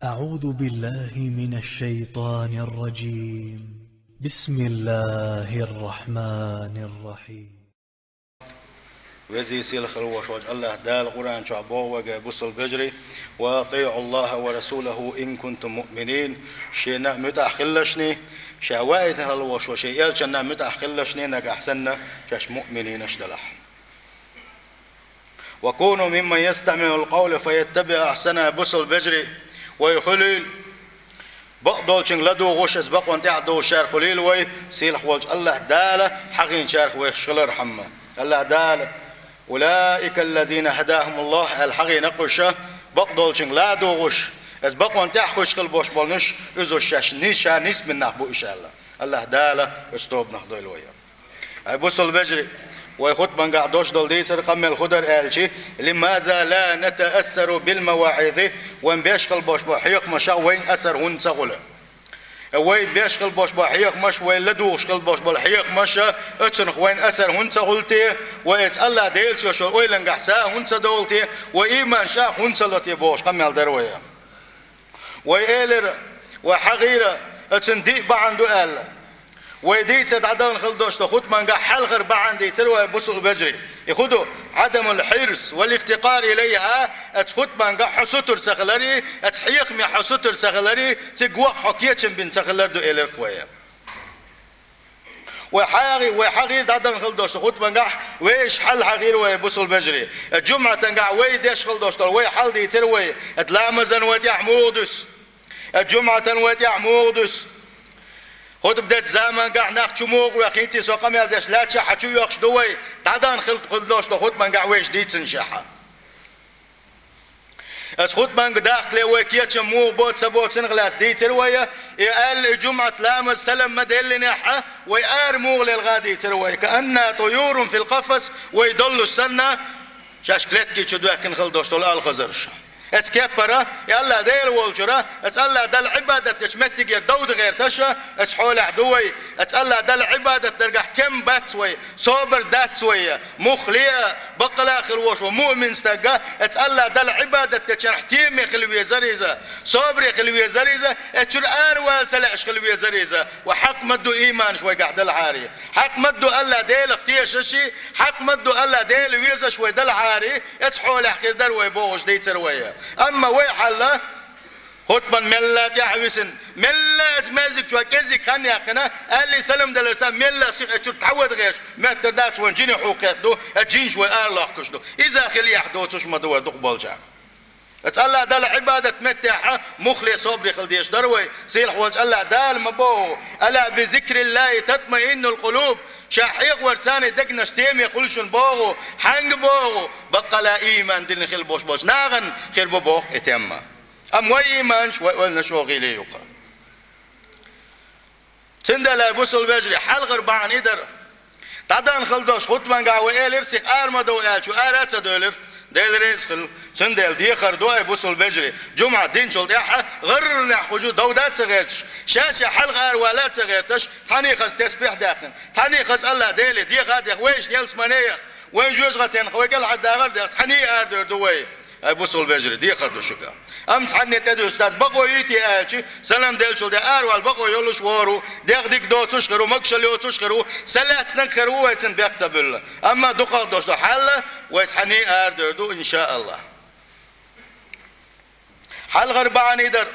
أعوذ بالله من الشيطان الرجيم. بسم الله الرحمن الرحيم. وزي سيلخ الوشوج الله دال القرآن شعبوه وقابوس البجري واطيعوا الله ورسوله إن كنتم مؤمنين شينا متأخلشني شوايت الوشوج شيئل شنا متأخلشني نك أحسننا شاش مؤمنين اشتلح وكونوا ممن يستمع القول فيتبع أحسنه بوس البجري ويخليل بقدول شن لدو غوش اسبق وانت عدو شار خليل وي سيلح والج الله دال حقين شارخ ويشغل رحمه الله دال أولئك الذين هداهم الله الحقي نقشة بقدول شن لا دو غوش اسبق وانت خوش خل بوش بولنش ازو شاش نيشا نيس من نحبو إن شاء الله الله دال استوب نحضو الويا بوصل البجري ويخط من قعدوش دول ديسر قم الخضر قالشي لماذا لا نتأثر بالمواعظ وين بيشغل بوش بحيق مشا وين أثر هون تغلا وين بيشغل بوش بحيق مش وين لدو شغل بوش بالحيق مشا اتنخ وين أثر هون تغلتي ويت الله ديلتي وشو وين لنقحسا هون تدولتي وإيمان شا هون تلتي بوش قم الدرويا ويقلر وحغيرة اتندي بعندو قال ويديت عدم خلدوش تخوت من حل غرب عندي تروى بوسل بجري يخدو عدم الحرص والافتقار إليها تخوت من حسوتر سخلري تحيق من حسوتر سخلري تقوى حكيتش بين سخلر دو إلى القوية وحاغي عدم خلدوش تخوت من ويش حل حغير وبوسل بجري الجمعة تنقع ويديش خلدوش وي حل دي تروي تلامزن وتي حمودس الجمعة وتي حمودس خود بدأت زمان قاع ناقشموق وخيتي سوق ما يردش لا تشحى شو يخش دوي تعدان خلدوش خود من قاع ويش ديت سنشحى اس خود من داخل وكيتش مو بوت سبوت سنغلاس ديت رويه يقال جمعة لامس سلم مدل نحى ويقار موغل الغادي تروي كأنها طيور في القفص ويدل السنة شاشكلتكي تشدوه كن خلدوش طول الخزرش اتكبره يلا ديل والجرا اتسأل دل عبادة تشمت غير دود غير تشا اتحول عدوي اتسأل دل عبادة ترجع كم باتسوي صبر داتسوي مخلية بقل آخر وش ومؤمن استجا اتسأل دل عبادة تشرحتيم خلوية زريزة صبر خلوية زريزة اتشرار والسلعش خلوية زريزة وحق مدو إيمان شوي قاعد العاري حق مدو ألا ديل اختيش شيء حق مدو ألا ديل ويزا شوي دل عاري اتحول آخر دروي بوش دي ترويه أما ويحلا خطبا ملات يحوسن ملات مازك شو كذي كان يقنا قال لي سلم دلرسان ملات شو تعود غيرش ما تردات وانجيني حوقات دو الجين شوي أرلاقش دو إذا خلي يحدوتش ما دو دقبل جا اتسأل دل عبادة متاحة مخلص صبري خلديش دروي سيلح وجه الله دال مبو ألا بذكر الله تطمئن القلوب شاحيق ورتاني دقنا شتيم يقولشون بوغو حنق بوغو بقى لا إيمان دلن خير بوش بوش ناغن خير بوغ اتما أم وي إيمان شوي ولنا شوغي ليوقا تندى لا بوصل بجري حلغر بعن إدر تعدان خلدوش خطبان قاوة إيلر سيخ آرمدو إيل شو آرات دولر ديل ريسخل سندل ديخر دوي بوصل بجري جمعة دين شلت يحا غر نحوجو دودات صغيرتش شاشة حلق أروالات صغيرتش تاني خز تسبيح داخن تاني خز الله ديلي ديخ ديخ ويش نيلس منيخ وين جوز غتين خوي قال عدا غر ديخ تاني أردر دوي بوصل بجري ديخر دو شكا أم تحني تدو استاد بقو يتي آلشي سلام ديل شلت أروال بقو يولوش وارو ديخ ديك دو تشخرو مكشل يو تشخرو سلات نكرو ويتن بيكتبل أما دقاق دوستو حالة ويتحني أردر دو إن شاء الله حال غربان يدر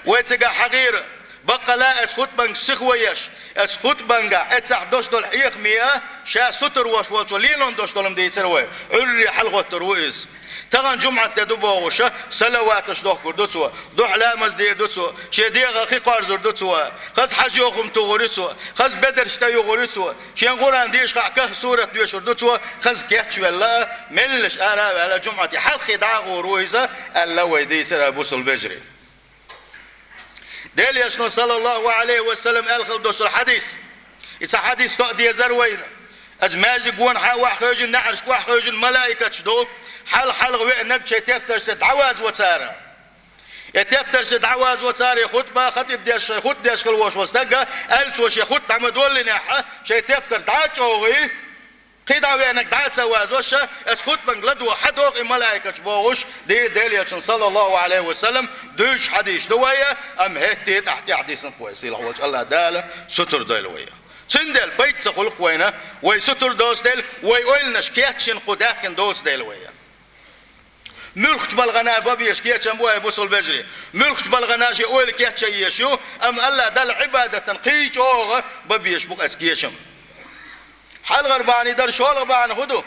ويتقى حقير بقى لا اسخط بنك سخويش اسخط بنك اتسح دوش دول حيق مياه شا ستر وش وطوليلون دوش دولم دي سروي عري حلقة ترويز تغن جمعة تدوبه وشا سلواتش دوح كردوتسوا دوح لامز دير دوتسوا شي ديغا خي قارزور دوتسوا خز حاج يوخم تغوريسوا خز بدر شتا يغوريسوا شي نقولان ديش قاكه سورة دوشور دوتسوا خز كيحش والله ملش آراب على جمعة حلقي داغو رويزة ألا ويدي سر بوصل بجري ديل يشنو صلى الله عليه وسلم الخل دوش الحديث إذا حديث تقضي زروين أجماج قوان حاوح خيجن نعرش قوح خيجن ملائكة شدوك حل غوي انك شي تفتر تدعواز وتسارة يتفتر تدعواز وتسارة خطبة خطيب ديش خط ديش خلوش وستقى ألت وشي خط عمد ولي نحا شي تفتر دعاتشوغي قيد عوينك دعات سوازوشة اسخوت بنجلد وحدوغ الملائكة بوغش ديل يشن صلى الله عليه وسلم دوش حديث دوية أم هتي تحت حديث كويس الحوج الله دال ستر دلوية سندل بيت سقول كوينة ويستر دوس دل ويقولنش كياتشن قداكن دوس دلوية ملخش بالغنا بابيش كياتشن بوي بوصل بجري ملخش بالغنا شي أول كياتشن يشو أم الله دل عبادة قيش أوغ بابيش بوك أسكياتشن حال غرباني در شو غربان هدو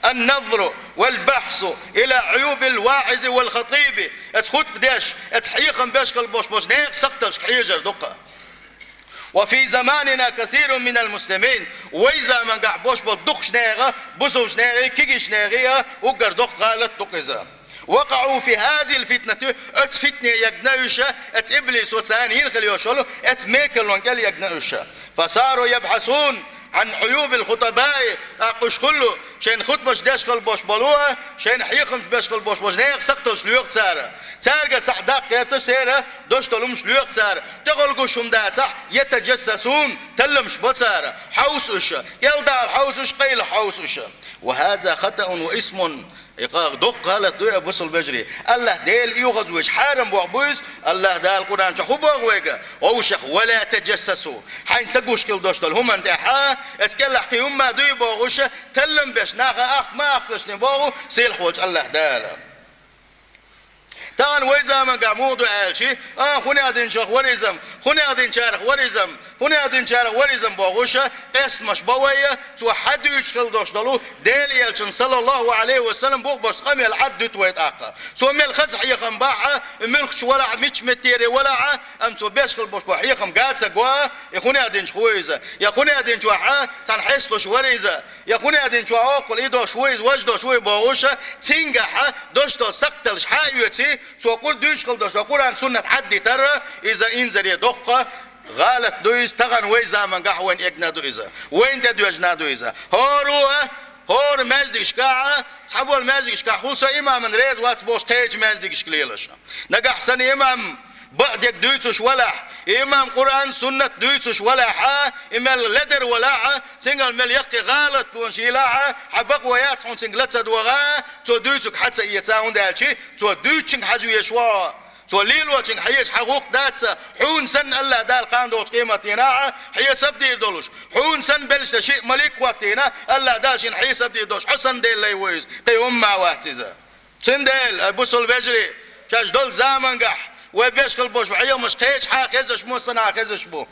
النظر والبحث إلى عيوب الواعظ والخطيب اتخوت بداش اتحيقن باش قلبوش بوش نيق سقطش حيجر دقة وفي زماننا كثير من المسلمين وإذا ما قاع بوش بدقش نيغة بوسوش نيغة كيجيش نيغة وقر دق غالت دقزا وقعوا في هذه الفتنة اتفتنة يجنوشة اتإبليس وتسانين خليوشولو اتميكل وانقل يجنوشة فصاروا يبحثون عن عيوب الخطباء اقش كله شين خطبش داشقل بوش بلوه شين حيقمش باشقل بوش بوش نيق سقطش ليوق تسارة تسارة صحداق يتسيرة دوشتلمش ليوق تسارة تقول قشهم دا صح يتجسسون تلمش بتسارة حوسش يلدع الحوسش قيل حوسش وهذا خطأ واسم إقاق دق قالت دوية بوصل بجري الله ديل يوغز ويش حارم بوغبوز الله دال القرآن شخو بوغويقا ووشخ ولا تجسسوا حين تقوش كل دوشتل هم انت حا اسكال حقي هم دوي بوغوشة تلم بش ناخا اخ ما اخلشني بوغو سيل خوش الله دال تان ويزا ما قامودو عالشي خوني ادين شخ وريزم خوني ادين شارخ وريزم خوني ادين شارخ وريزم بوغوشة قسط مش بوية تو حد يشكل دوشتلو ديل يلشن صلى الله عليه وسلم بوغ باش قام يلعد تويت اقا سو ميل خزح يخم باحة ملخش ولا مش متيري ولا ام تو بيشكل بوش بوح يخم قاد سقوا يخوني ادين شويزة يخوني ادين شوحا تنحسلو شوريزة يخوني ادين شوحاقل ايدو شويز وجدو شوي بوغوشة تنجح دوشتو سقتلش حايوتي سوقول دوش خل دوش القرآن سنة حد ترى إذا إنزل يدقة غالت دويز تغن ويزا من قحوين إجنا دويزا وين تدو إجنا دويزا هور مجدك شكاعة تحبوا المجدك شكاعة خلصة إمام من ريز واتبوش تيج مجدك شكليلش نقح سن إمام بعدك دويتش ولح إمام قرآن سنة دويتش ولح إمام لدر ولح سنجل مل يقي غالط ونشيلها حبق ويات حون سنجلتsa دوغا تو دويتك حتى يتاون دالشي تو دويتشن حجو يشوا تو ليلوتشن حيش حقوق داتsa حون سن الله دال قاندوش قيمتنا حي سبدي دولش حون سن بلش شيء ملك وقتنا الله داشن حي سبدي دوش حسن ديل ليويز قي أمة واحتزا سندل أبوسل بجري كاش دول زامن قح وبيشكل بوش وحيو مش قيش حاخزش مو صنع خزش بو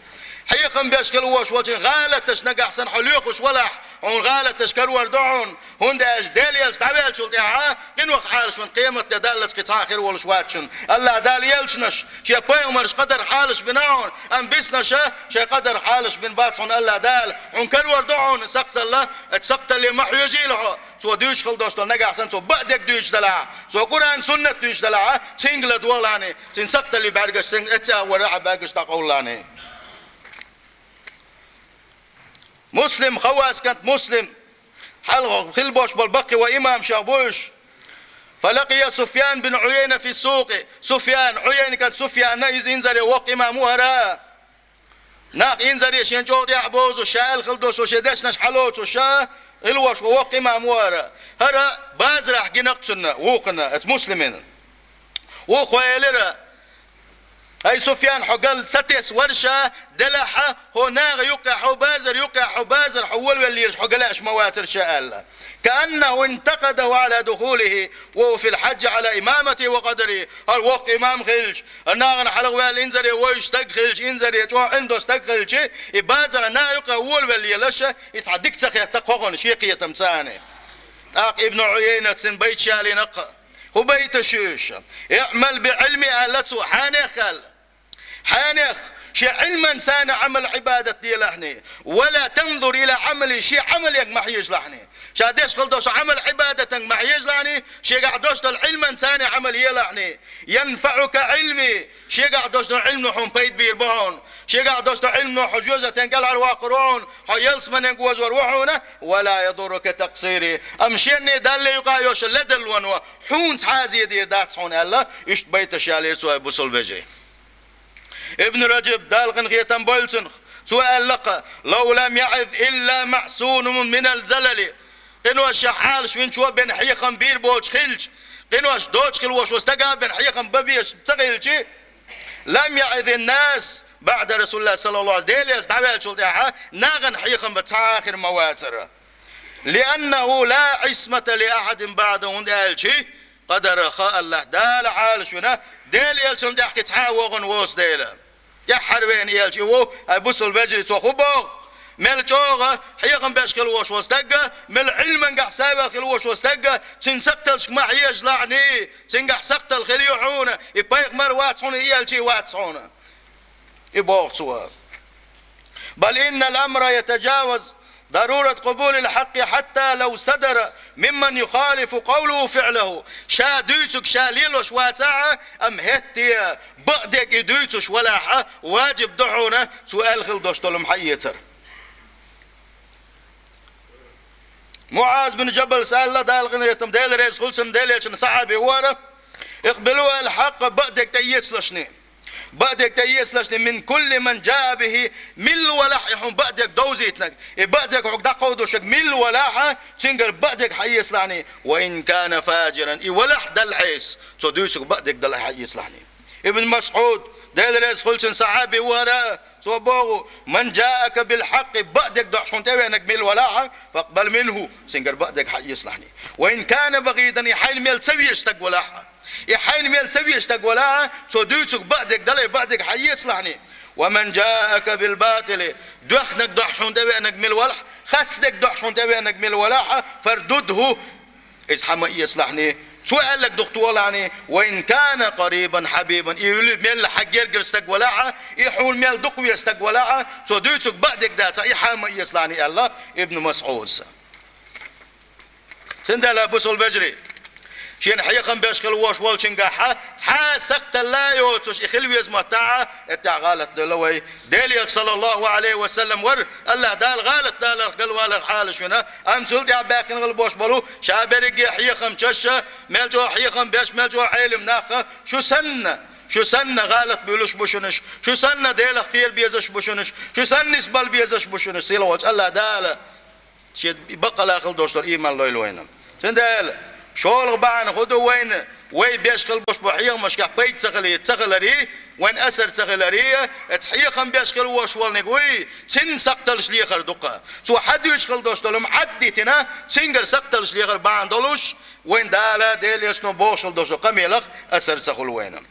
حيقم بيشكل وش وجه غالتش نجح سن حليقش ولح هون غالتش كرور دعون هون داش داليش تعبيل شو تيها كنوخ حالش من قيمة دالش قطع خير ولش واتشن الله داليلشنش شي بيومرش قدر حالش بناون ام بيسنش شي قدر حالش بن باتشون الله دال هون كرور دعون سقط الله اتسقط اللي ما يجي له سو دوش خل دوش نجح سن سو بعدك دوش دلع سو قرآن سنة دوش دلع تنقل دولاني تنسقط اللي بعرقش تن اتا ورع بعرقش تقولاني مسلم خواس كانت مسلم حلغ خلبوش بالبقي وإمام شابوش فلقي سفيان بن عيينة في السوق سفيان عيينة كانت سفيان نايز إنزري وق إمام هرا ناق إنزري شين جود يحبوز وشاء الخلدوش وشدش نشحلوش وشاء الوش وق إمام هرا بازرح جنقصنا وقنا اس مسلمين وقويلرا أي سفيان حقل ستس ورشة دلحة هناغ يقع حبازر حول والليش حقلاش مواتر شاء الله كأنه انتقده على دخوله وهو في الحج على إمامته وقدره الوق إمام خلج الناغن حلوال إنزري ويشتق خلج إنزري جو عنده استق خلج إبازر نا يقع أول والليش يتعدك سخي تقوغن شيقية تمساني ابن عيينة بيت شالي نقى وبيت شيش اعمل بعلم أهلته حانخ شي علما سان عمل عبادة دي لحني ولا تنظر إلى عمل شي عمل ما يجلحني شاديش قلدوش عمل عبادة ما يجلحني شي قعدوش العلم سان عمل يلحني ينفعك علمي شي قعدوش علم حون بيت بيربون شي قعدوش علم حجوزة تنقل على الواقرون حيلس من ينقوز وروحونا ولا يضرك تقصيري أمشيني دالي يقايوش لدل ونوا حون تحازي دي دات حون الله يشت بيت شالير سوى بوصل بجري ابن رجب دالغن غيتن بولسن سؤال لقى لو لم يعظ إلا محسون من الذلل قنوش حال شوين شو بين حيخم بير بوش خلج قنوش دوش خلوش واستقى بين حيخم ببيش تغيلشي لم يعظ الناس بعد رسول الله صلى الله عليه وسلم ديليش دعوة شلتها ناغن حيخم بتاخر مواتر لأنه لا عصمة لأحد بعده دالشي قدر خاء الله دال عال شونا ديل يلشن دحكي تحاوغن ووس ديلا يا حربين يلشي وو أبوسل بجري توخبوغ مل جوغا حيغن باشكل وش واستقى مل علما قح سابق الوش واستقى تنسقتلش ما حيج لعني تنقح سقتل خليوحونا يبايق مر واتسونا يلشي واتسونا يبوغ سوا بل إن الأمر يتجاوز ضرورة قبول الحق حتى لو صدر ممن يخالف قوله فعله شا دوتك شا ليلوش واتاعة أم هتي بقدك دوتش ولاحة واجب دعونا سؤال خلدوش طلم حيتر معاذ بن جبل سأل الله دال غنيتم ديل ريس خلصم ديل يشن صحابي ورا اقبلوا الحق بقدك تيسلشني بعدك تيسلشني من كل من جاء به مل ولاحهم بعدك دوزيتنك بعدك عقد قودوشك مل ولاحة تنقل بعدك حيسلعني وإن كان فاجرا ولح دلعيس تدوسك بعدك دل حيسلعني ابن مسعود دل ريس خلصن صحابي ورا صبوغو من جاءك بالحق بعدك دعشون تبينك مل ولاحة فاقبل منه تنقل بعدك حيسلعني وإن كان بغيدا يحيل ميل سويشتك ولاحة يحين ميل سويشتك ولا تدوسك بعدك دلي بعدك حيصلحني ومن جاءك بالباطل دخنك دحشون تبينك مل ولح خاتدك دحشون تبينك مل ولاحة فردده اسحما يصلحني سؤال لك دكتور ولعني وإن كان قريبا حبيبا يقول ميل حجر قرستك ولاحة يحول ميل دقوي يستك ولاحة تدوسك بعدك داتا يحما يصلحني الله ابن مسعود سندل أبو البجري شين حيقم بيشكل وش والشين قاحة تحاسقت لا يوتش إخلوي اسمه تاع غالت دلوي ديليك صلى الله عليه وسلم ور الله دال غالت دال قال ولا الحال شونا أمسل تاع باكن غلبوش بلو شابرق حيقم ششة ملجو حيقم بيش ملجو عيلم ناقة شو سنة غالت بيلوش بوشنش شو سنة ديل خير بيزش بوشنش شو سنة سبال بيزش بوشنش سيلوش الله دال شيء بقى لا خل دوستر إيمان لوي لوينم سندال شغل بعن خدو وين بيشغل بوش بحيق مش كبيت تغلري وين أسر تغلري تحيقهم بيشغل وش والنقوي تن سقتلش ليخر دقة سو حد يشغل دوش دولم عديتنا تنقر سقتلش ليخر بعن دولوش وين دالا ديل يشنو بوشل دوش قميلخ أسر تغل وينم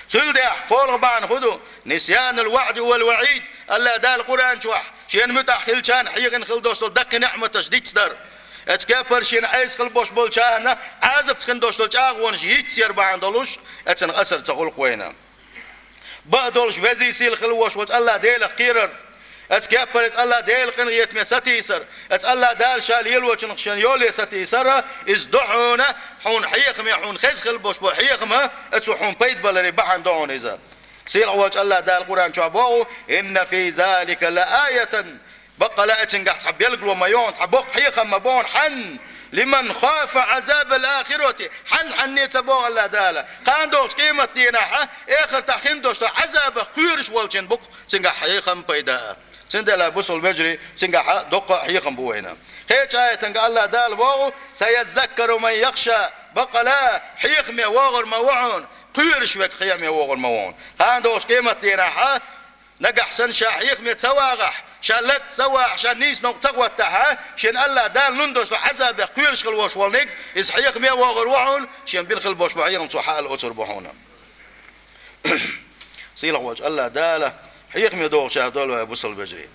سل ده قول بعن خدو نسيان الوعد والوعيد الله دال القرآن شوح شين متأخل كان حيقن خل دوش دق نعمة تشديد صدر اتكبر شين عايز خلبوش بولشانا عازب تخندوش لجاغ ونش يتسير بعندلوش اتن أسر تقول قوينا بعدولش وزي سيل خلوش وات الله ديل قيرر اتكبر ات الله ديل قنغيت مي ستيسر ات الله دال شال يلوش نخشن يولي ستيسر ازدحونا حون حيقم حون خيز خلبوش بو حيقم اتسو حون بيت بلري بعن دعون ازا سيل عواج الله دال قرآن شعبوه إن في ذلك لآية بقى لا اتنقح تحب يلقلوا ما يون تحبوق حيقا ما بون حن لمن خاف عذاب الآخرة حن يتبوغ الله دالا قان دوش قيمة دينا اخر تحين دوش عذاب قيرش والجن بق تنقح حيقا بيدا سندلا بوصل بجري تنقح دق حيقا بوينا هيك آية تنقح الله دال بوغ سيتذكر من يخشى بقى لا حيق ميوغر موعون قيرش وك خيام ميوغر موعون قان دوش قيمة دينا نقح سن شاحيق ميتواغح شالت سوا عشان نيس نو تقوى تاعها شين الله دال نندوش حسب قيرش خلوش والنيك يسحيق ميا وغر وعون شين بين خلبوش بعيهم صحاء الأسر بحونا سيلا وجه الله داله حيق ميا دوغ شاه دول ويبوصل البجري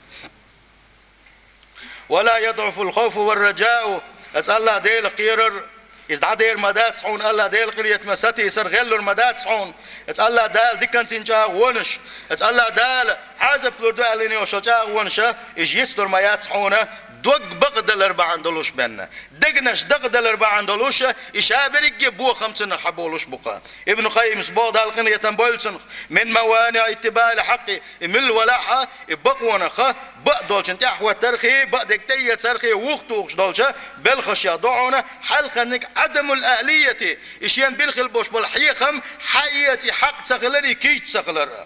ولا يضعف الخوف والرجاء أسأل الله ديل قيرر إذا دير مدات صون الله ديل قرية مساتي يصير غلر مدات صون الله دال دكان تنجا ونش الله دال حازب لردو أليني وشجا ونشا إج يستر ما يتصحونه دوق بقدل 4 دولوش بنا دقنش دقدل 4 دولوش إشابرك بو 5 حبولوش بقى ابن قيم سبوع دال قنية تنبولسن من موانع اتباع الحق من الولاحة بقونخ بقدولش انتحوى الترخي بقدك تيه ترخي وقتوش دولش بالخشية ضعونا حلقنك عدم الآلية إشيان بالخل بوش بالحيخم حياتي حق تغلري كي تغلر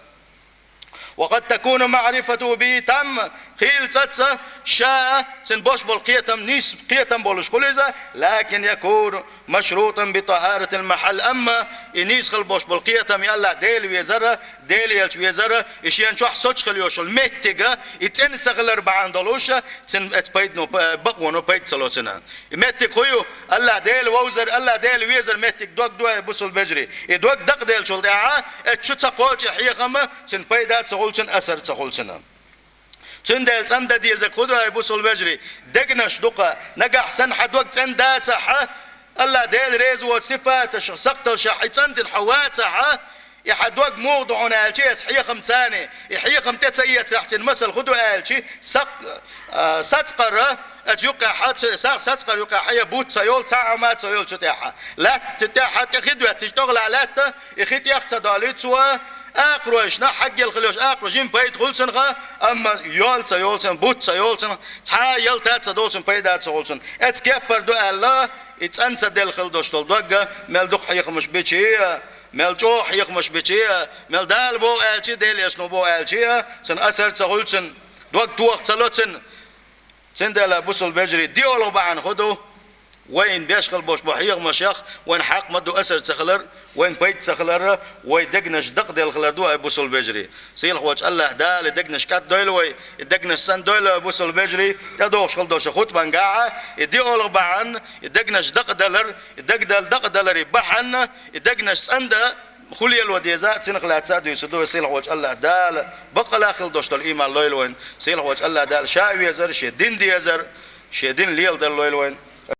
وقد تكون معرفته به تم خيل تتسا شاء سنبوش بالقيتم نيس قيتم بولش خلزة، لكن يكون مشروطا بطهارة المحل. أما إنيس خل بوش بالقيتم يلا ديل ويزرة ديل يلش ويزرة إشيان شوح سوتش خليوشل متجا يتن سغلر بعندلوشة تن اتبيدنو بقونو بيد سلوتنا متك خيو الله ديل ووزر الله ديل ويزر متك دوك دوا بوسل بجري دوك دق ديل شول دعاء اتشو تقوش حيقما تن بيدات سغولتن أسر سغولتنا تندل تند دي إذا كده يبوسول بجري دقنش دقة نجح سن حد وقت تندات صح الله ديل ريز وصفات سقط شحيتند الحوات صح يحد وقت موضوعنا الشيء حيقم ثاني يحيقم تسية تحت المثل خدوا الشيء ساتقرة أتيوقع حت ساتقر يوقع حيا بوت سيول تعمات سيول تتاحة لا تتاحة تخدوا تشتغل على تا يخيت يخت دالتوا أقروش نا حق الخلوش أقروشين بيد خلصن غا أما يولسن بوتسا يولسن تا يلتاتسا دولسن بيدات سولسن اتسكبر دو الله اتسانسا دل خلدوش دول دوغا مل دوغ حيق مش بيشيه مل جو حيق مش بيشيه مل دال بو الشي ديل يسنو بو الشي سن أسر تسولسن دوغ توق تسلوتسن سن دل بوسل بجري ديولو بعن خدو وين بيشغل بوش بحيق مشيخ وين حق مدو أسر تخلر وين بيت سخلر ويدقنش دق ديال خلردو ابوسل بجري سيلخ وجه الله دال دقنش كات دويلوي دقنش سن دويل ابوسل بجري تدوش خلدوش خط بنقاعه يدي اول بعن دقنش دق دلر دق دلر بحن دقنش سند خلي الوديزات سنخلات سادو يسدو سيلخ وجه الله دال بقى خلدوش دل ايمان لويل وين سيلخ وجه الله دال شاوي يزر شي دين دي يزر شي دين ليل دل لويل وين